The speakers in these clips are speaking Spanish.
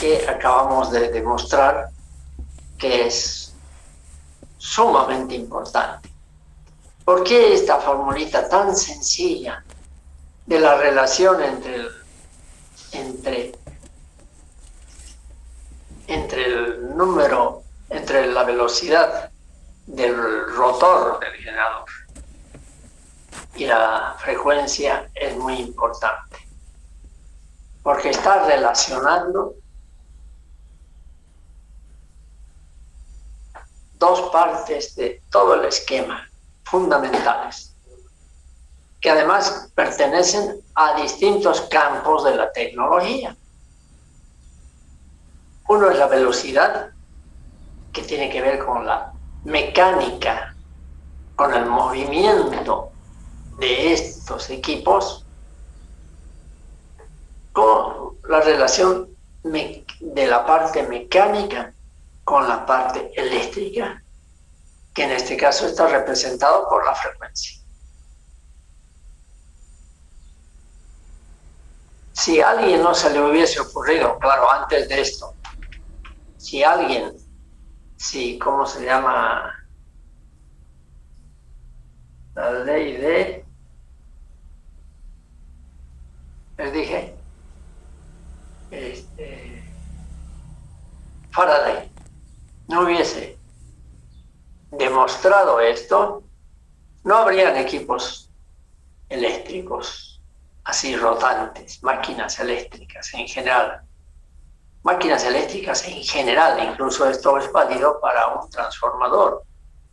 que acabamos de demostrar que es sumamente importante. ¿Por qué esta formulita tan sencilla de la relación entre la velocidad del rotor del generador y la frecuencia es muy importante? Porque está relacionando dos partes de todo el esquema fundamentales, que además pertenecen a distintos campos de la tecnología. Uno es la velocidad, que tiene que ver con la mecánica, con el movimiento de estos equipos, con la relación de la parte mecánica con la parte eléctrica, que en este caso está representado por la frecuencia. Si a alguien no se le hubiese ocurrido, claro, antes de esto, ¿cómo se llama? La ley de, les dije, Faraday, no hubiese demostrado esto, no habrían equipos eléctricos así rotantes, máquinas eléctricas en general. Máquinas eléctricas en general, incluso esto es válido para un transformador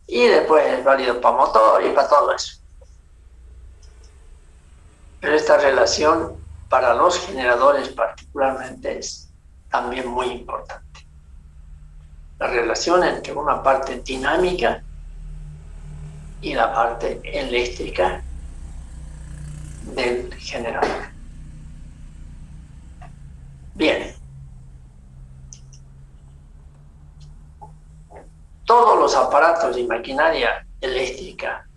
y después es válido para motor y para todo eso. Pero esta relación para los generadores particularmente es también muy importante. La relación entre una parte dinámica y la parte eléctrica del generador. Bien. Todos los aparatos y maquinaria eléctrica,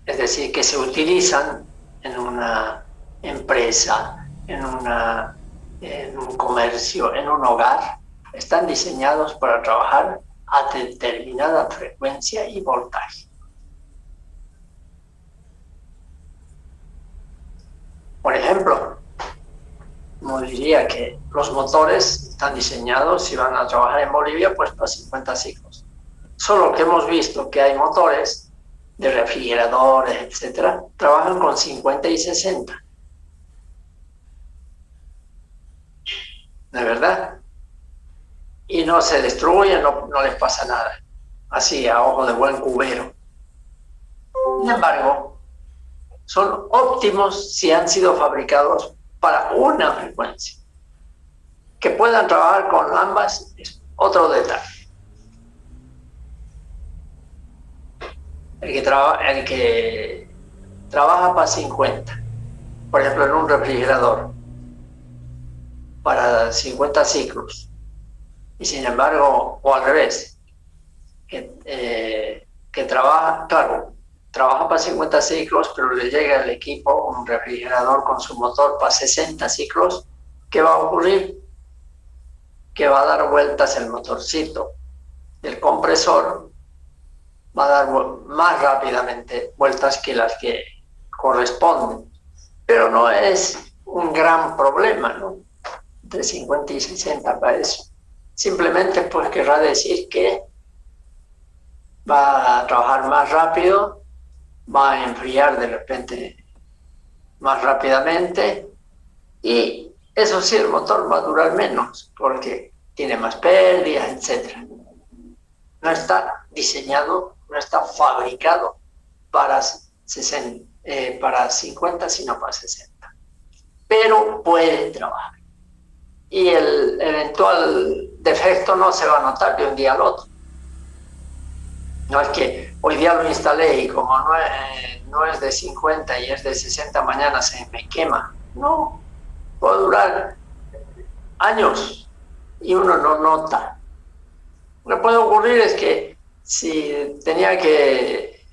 es decir, que se utilizan en una empresa, en un comercio, en un hogar, están diseñados para trabajar a determinada frecuencia y voltaje. Por ejemplo, como diría que los motores están diseñados, si van a trabajar en Bolivia, pues para 50 ciclos. Solo que hemos visto que hay motores de refrigeradores, etcétera, trabajan con 50 y 60. ¿De verdad? Y no se destruyen, no les pasa nada. Así, a ojo de buen cubero. Sin embargo, son óptimos si han sido fabricados para una frecuencia. Que puedan trabajar con ambas es otro detalle. El que trabaja para 50, por ejemplo, en un refrigerador, para 50 ciclos, y sin embargo, o al revés, que trabaja, claro, trabaja para 50 ciclos, pero le llega al equipo un refrigerador con su motor para 60 ciclos, ¿qué va a ocurrir? Que va a dar vueltas el motorcito del compresor, va a dar más rápidamente vueltas que las que corresponden. Pero no es un gran problema, ¿no? Entre 50 y 60 para eso. Simplemente pues querrá decir que va a trabajar más rápido, va a enfriar de repente más rápidamente y eso sí, el motor va a durar menos porque tiene más pérdidas, etc. No está diseñado, no está fabricado para 50, sino para 60. Pero puede trabajar. Y el eventual defecto no se va a notar de un día al otro. No es que hoy día lo instalé y como no es de 50 y es de 60, mañana se me quema. No, puede durar años y uno no nota. Lo que puede ocurrir es que si tenía que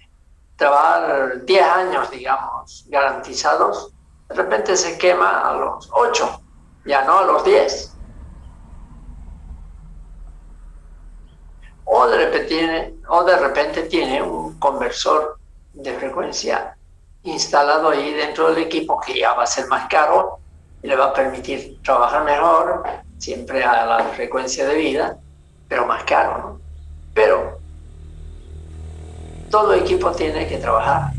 trabajar 10 años, digamos, garantizados, de repente se quema a los 8, ya no a los 10. de repente tiene un conversor de frecuencia instalado ahí dentro del equipo que ya va a ser más caro y le va a permitir trabajar mejor, siempre a la frecuencia de vida, pero más caro, ¿no? Pero todo equipo tiene que trabajar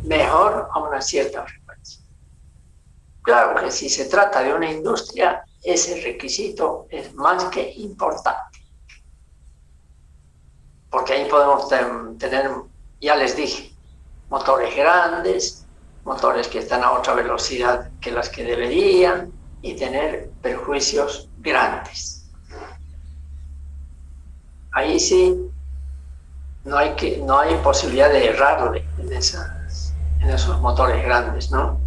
mejor a una cierta frecuencia. Claro que si se trata de una industria, ese requisito es más que importante. Porque ahí podemos tener, ya les dije, motores grandes, motores que están a otra velocidad que las que deberían y tener perjuicios grandes. Ahí sí no hay posibilidad de errarle en esos motores grandes, ¿no?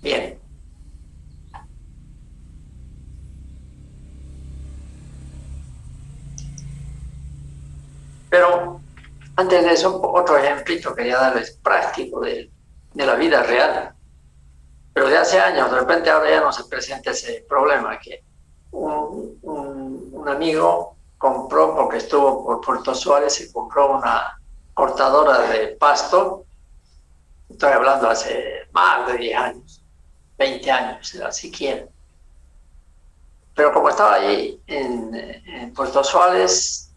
Bien. Pero antes de eso, otro ejemplito quería darles práctico de la vida real. Pero de hace años, de repente ahora ya no se presenta ese problema, que un amigo compró, porque estuvo por Puerto Suárez, se compró una cortadora de pasto. Estoy hablando hace más de 10 años, 20 años, si quieren. Pero como estaba allí en Puerto Suárez,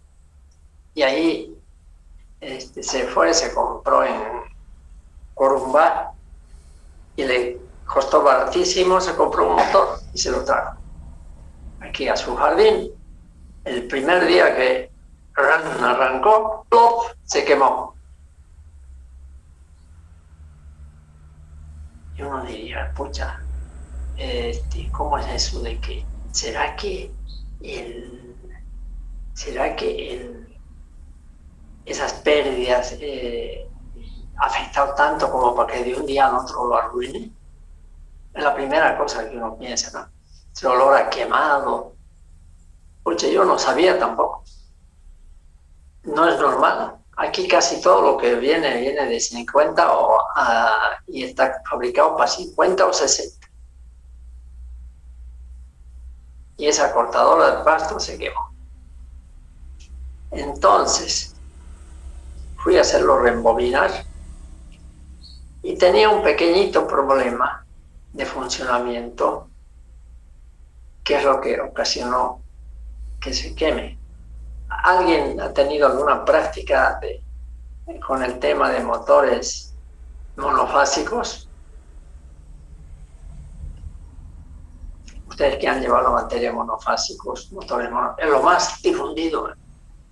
y ahí se compró en Corumbá, y le costó baratísimo, se compró un motor y se lo trajo aquí a su jardín. El primer día que arrancó, ¡plop!, se quemó. Y uno diría, pucha, ¿cómo es eso de que será que esas pérdidas afectado tanto como para que de un día al otro lo arruine? Es la primera cosa que uno piensa, ¿no? Ese olor a quemado. Pucha, yo no sabía tampoco. No es normal. Aquí casi todo lo que viene de 50 y está fabricado para 50 o 60. Y esa cortadora de pasto se quemó. Entonces, fui a hacerlo reembobinar y tenía un pequeñito problema de funcionamiento, que es lo que ocasionó que se queme. ¿Alguien ha tenido alguna práctica con el tema de motores monofásicos? Ustedes que han llevado la materia monofásicos, es lo más difundido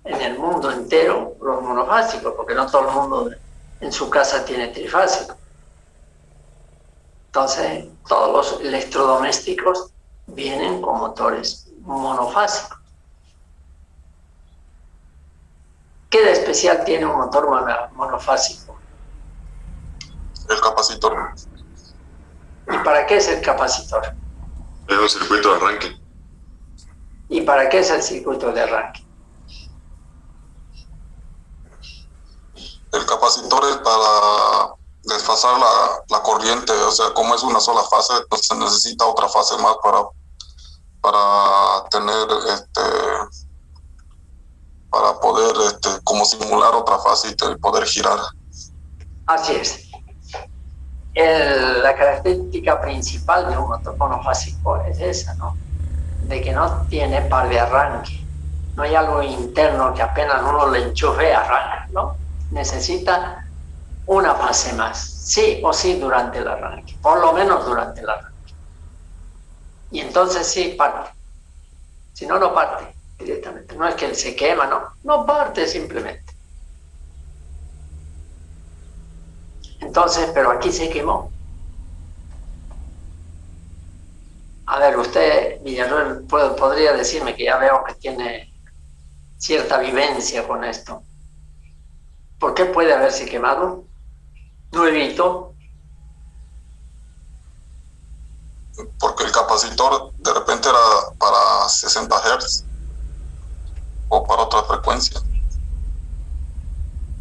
en el mundo entero, los monofásicos, porque no todo el mundo en su casa tiene trifásico. Entonces, todos los electrodomésticos vienen con motores monofásicos. ¿Qué de especial tiene un motor monofásico? El capacitor. ¿Y para qué es el capacitor? Es el circuito de arranque. ¿Y para qué es el circuito de arranque? El capacitor es para desfasar la corriente, o sea, como es una sola fase, pues se necesita otra fase más para tener para poder como simular otra fase y poder girar. Así es. La característica principal de un motor monofásico es esa, ¿no? De que no tiene par de arranque. No hay algo interno que apenas uno le enchufe arranca, ¿no? Necesita una fase más, sí o sí, durante el arranque, por lo menos durante el arranque. Y entonces sí parte. Si no, no parte directamente. No es que se quema, no parte simplemente. Entonces, pero aquí se quemó. A ver, usted, Villarroel, podría decirme, que ya veo que tiene cierta vivencia con esto. ¿Por qué puede haberse quemado? Nuevito. Porque el capacitor de repente era para 60 Hz o para otra frecuencia.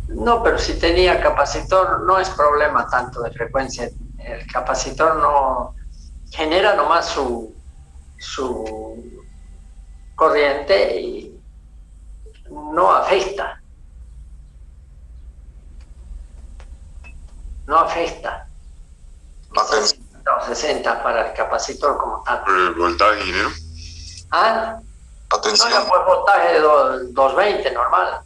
No, pero si tenía capacitor no es problema tanto de frecuencia. El capacitor no genera nomás su corriente y no afecta. No afecta. La tensión. 60 para el capacitor como tal. ¿El voltaje, ingeniero? ¿Ah? La tensión. No, pues voltaje de 220 normal.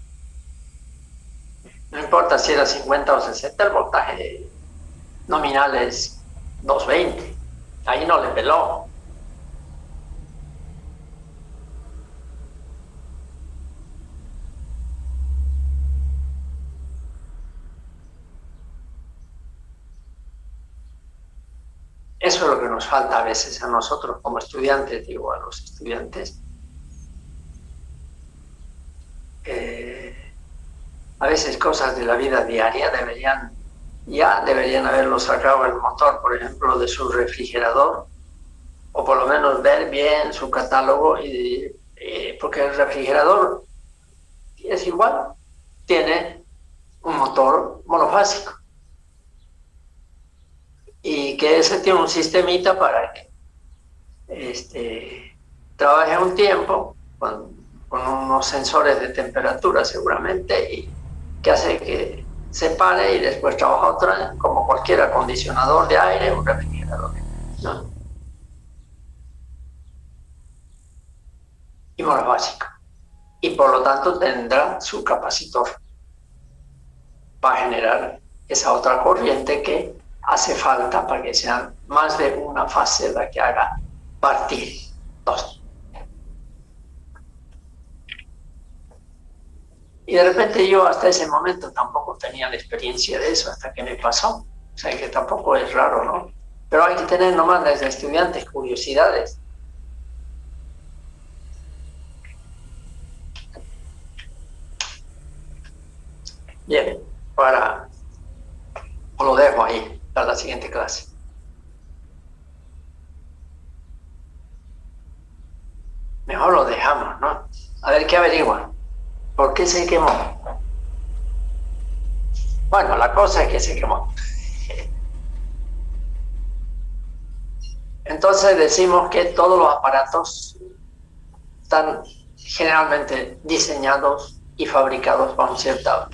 No importa si era 50 o 60, el voltaje nominal es 220. Ahí no le peló. Eso es lo que nos falta a veces a nosotros como estudiantes, digo a los estudiantes. A veces cosas de la vida diaria deberían haberlo sacado el motor, por ejemplo, de su refrigerador, o por lo menos ver bien su catálogo, porque el refrigerador es igual, tiene un motor monofásico y que ese tiene un sistemita para que trabaje un tiempo con unos sensores de temperatura seguramente, y que hace que se pare y después trabaja otra, como cualquier acondicionador de aire, un refrigerador, ¿no? Y monofásico. Y por lo tanto tendrá su capacitor para generar esa otra corriente que hace falta para que sean más de una fase la que haga partir dos. Y de repente yo hasta ese momento tampoco tenía la experiencia de eso, hasta que me pasó. O sea que tampoco es raro, ¿no? Pero hay que tener nomás desde estudiantes curiosidades. Bien, os lo dejo ahí para la siguiente clase. Mejor lo dejamos, ¿no? A ver qué averiguan. ¿Por qué se quemó? Bueno, la cosa es que se quemó. Entonces decimos que todos los aparatos están generalmente diseñados y fabricados para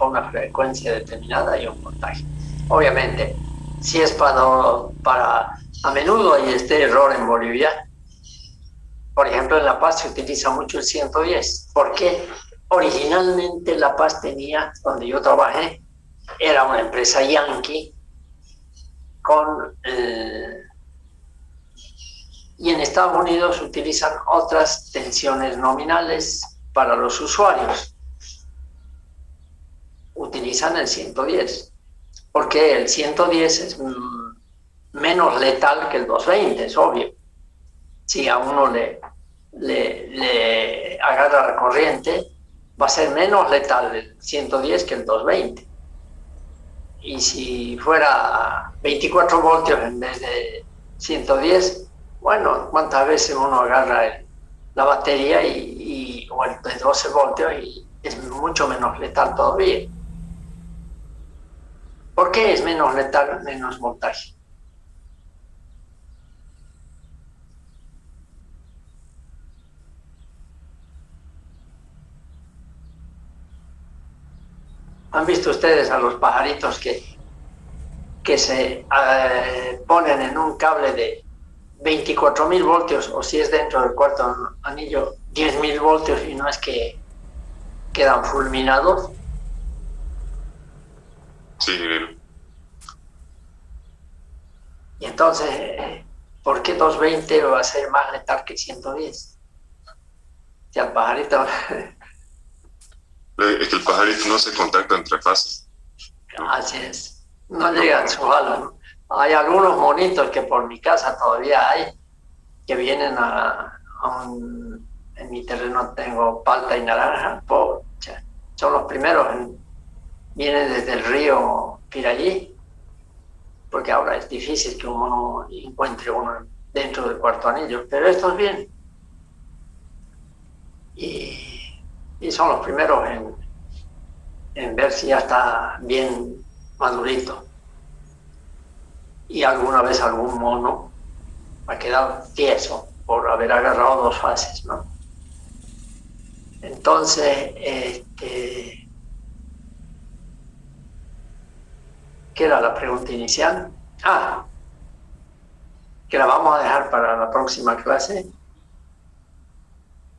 una frecuencia determinada y un voltaje. Obviamente, si es para a menudo hay este error en Bolivia. Por ejemplo, en La Paz se utiliza mucho el 110, porque originalmente La Paz tenía, donde yo trabajé, era una empresa yankee y en Estados Unidos utilizan otras tensiones nominales para los usuarios. Utilizan el 110, porque el 110 es menos letal que el 220, es obvio. Si a uno le agarra la corriente, va a ser menos letal el 110 que el 220. Y si fuera 24 voltios en vez de 110, bueno, ¿cuántas veces uno agarra la batería o el de 12 voltios y es mucho menos letal todavía? ¿Por qué es menos letal, menos voltaje? ¿Han visto ustedes a los pajaritos que se ponen en un cable de 24.000 voltios, o si es dentro del cuarto anillo, 10.000 voltios, y no es que quedan fulminados? Sí, ingeniero. Y entonces, ¿por qué 220 va a ser más letal que 110? Si al pajarito... Es que el pajarito no se contacta entre fases. Así es, no llega a su halo, ¿no? Hay algunos monitos que por mi casa todavía hay, que vienen en mi terreno tengo palta y naranja, son los primeros, vienen desde el río Pirallí, porque ahora es difícil que uno encuentre uno dentro del cuarto anillo, pero estos vienen. Y son los primeros en ver si ya está bien madurito. Y alguna vez algún mono ha quedado tieso por haber agarrado dos fases, ¿no? Entonces, ¿qué era la pregunta inicial? Que la vamos a dejar para la próxima clase.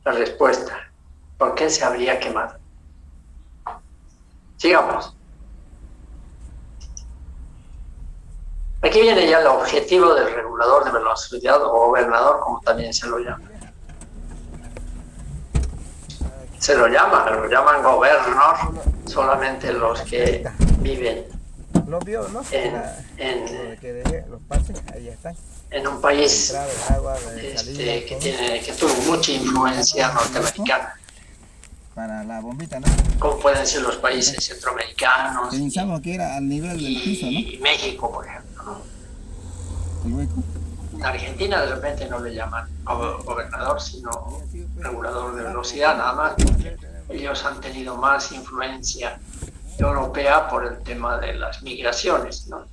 La respuesta. ¿Por qué se habría quemado? Sigamos. Aquí viene ya el objetivo del regulador de velocidad o gobernador, como también se lo llama. Se lo llaman gobernador solamente los que viven en un país que tuvo mucha influencia norteamericana. Para la bombita, ¿no? Como pueden ser los países centroamericanos. Pensamos que era al nivel del piso, ¿no? Y México, por ejemplo, ¿no? El hueco. En Argentina de repente no le llaman gobernador, sino regulador de velocidad, nada más. Ellos han tenido más influencia europea por el tema de las migraciones, ¿no?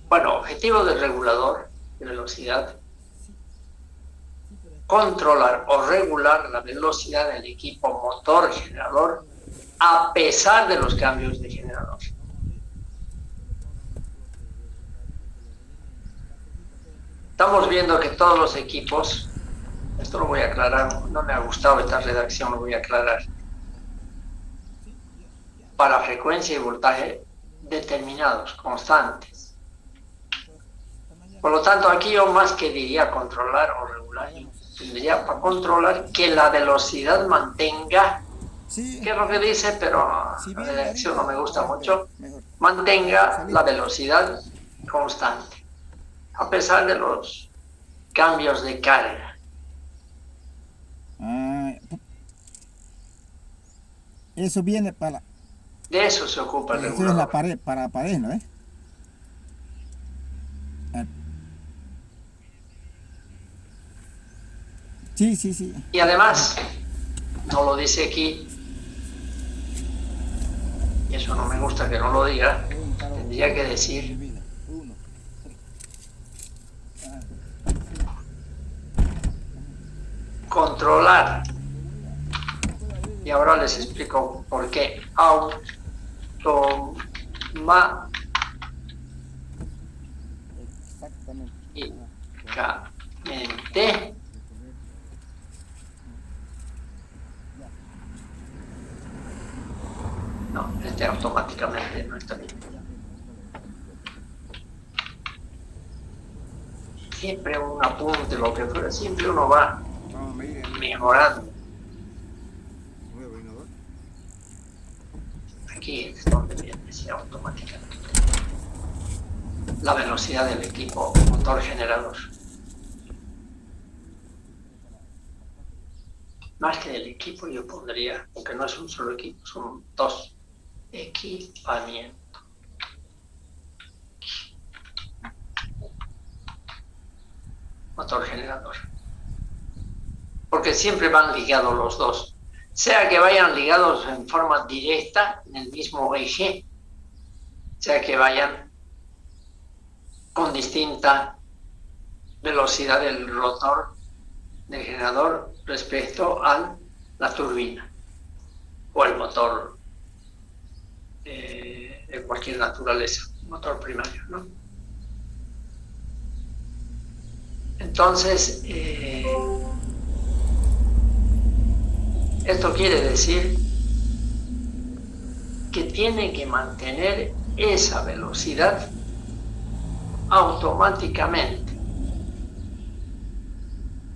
Bueno, objetivo del regulador de velocidad: controlar o regular la velocidad del equipo motor generador a pesar de los cambios de generador. Estamos viendo que todos los equipos, esto lo voy a aclarar, no me ha gustado esta redacción, lo voy a aclarar, para frecuencia y voltaje determinados, constantes. Por lo tanto, aquí yo más que diría controlar o regular, tendría para controlar que la velocidad mantenga, que es lo que dice, pero la redacción no me gusta mucho, mantenga la velocidad constante, a pesar de los cambios de carga. Eso viene para... De eso se ocupa el regulador. Eso es la pared, para la pared, ¿no? Sí. Y además, no lo dice aquí, y eso no me gusta que no lo diga, tendría que decir controlar. Y ahora les explico por qué. Automáticamente. No, automáticamente no está bien. Siempre un apunte, lo que fuera, siempre uno va mejorando. Aquí es donde viene, decía automáticamente. La velocidad del equipo motor generador. Más que del equipo yo pondría, aunque no es un solo equipo, son dos. Equipamiento. Motor generador. Porque siempre van ligados los dos. Sea que vayan ligados en forma directa, en el mismo eje, sea que vayan con distinta velocidad del rotor del generador respecto a la turbina o el motor de cualquier naturaleza, motor primario, ¿no? Entonces, esto quiere decir que tiene que mantener esa velocidad automáticamente.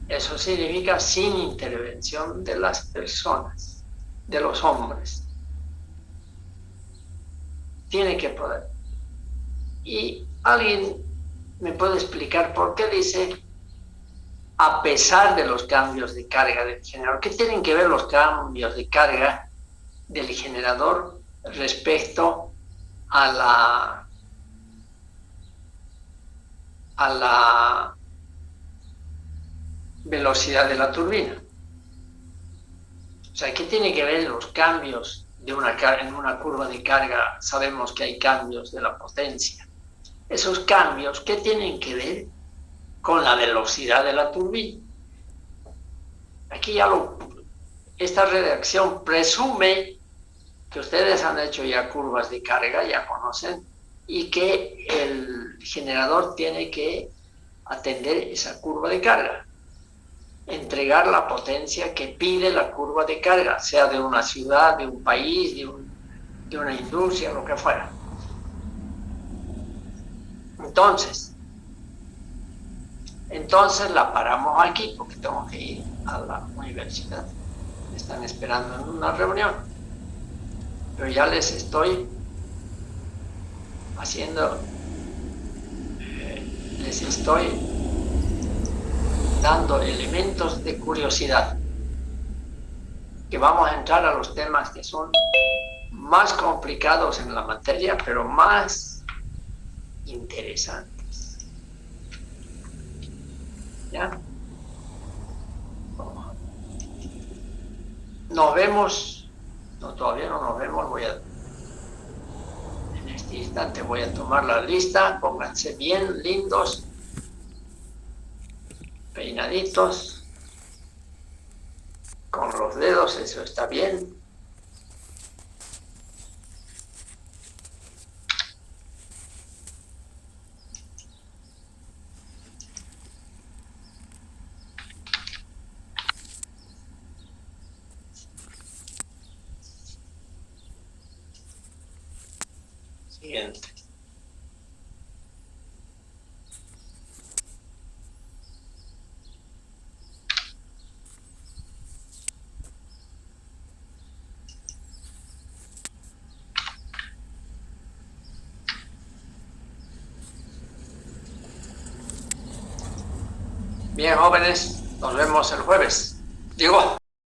Eso significa sin intervención de las personas, de los hombres. Tiene que poder. Y alguien me puede explicar por qué dice a pesar de los cambios de carga del generador. ¿Qué tienen que ver los cambios de carga del generador respecto a la velocidad de la turbina? O sea, ¿qué tiene que ver los cambios de en una curva de carga? Sabemos que hay cambios de la potencia. Esos cambios, ¿qué tienen que ver con la velocidad de la turbina? Aquí ya esta redacción presume que ustedes han hecho ya curvas de carga, ya conocen, y que el generador tiene que atender esa curva de carga, entregar la potencia que pide la curva de carga, sea de una ciudad, de un país, de una industria, lo que fuera. Entonces la paramos aquí porque tengo que ir a la universidad. Me están esperando en una reunión. Pero ya les estoy les estoy dando elementos de curiosidad, que vamos a entrar a los temas que son más complicados en la materia, pero más interesantes. ¿Ya? Nos vemos, no, todavía no nos vemos, en este instante voy a tomar la lista, pónganse bien lindos, peinaditos, con los dedos, eso está bien. Siguiente. Bien, jóvenes, nos vemos el jueves. Digo,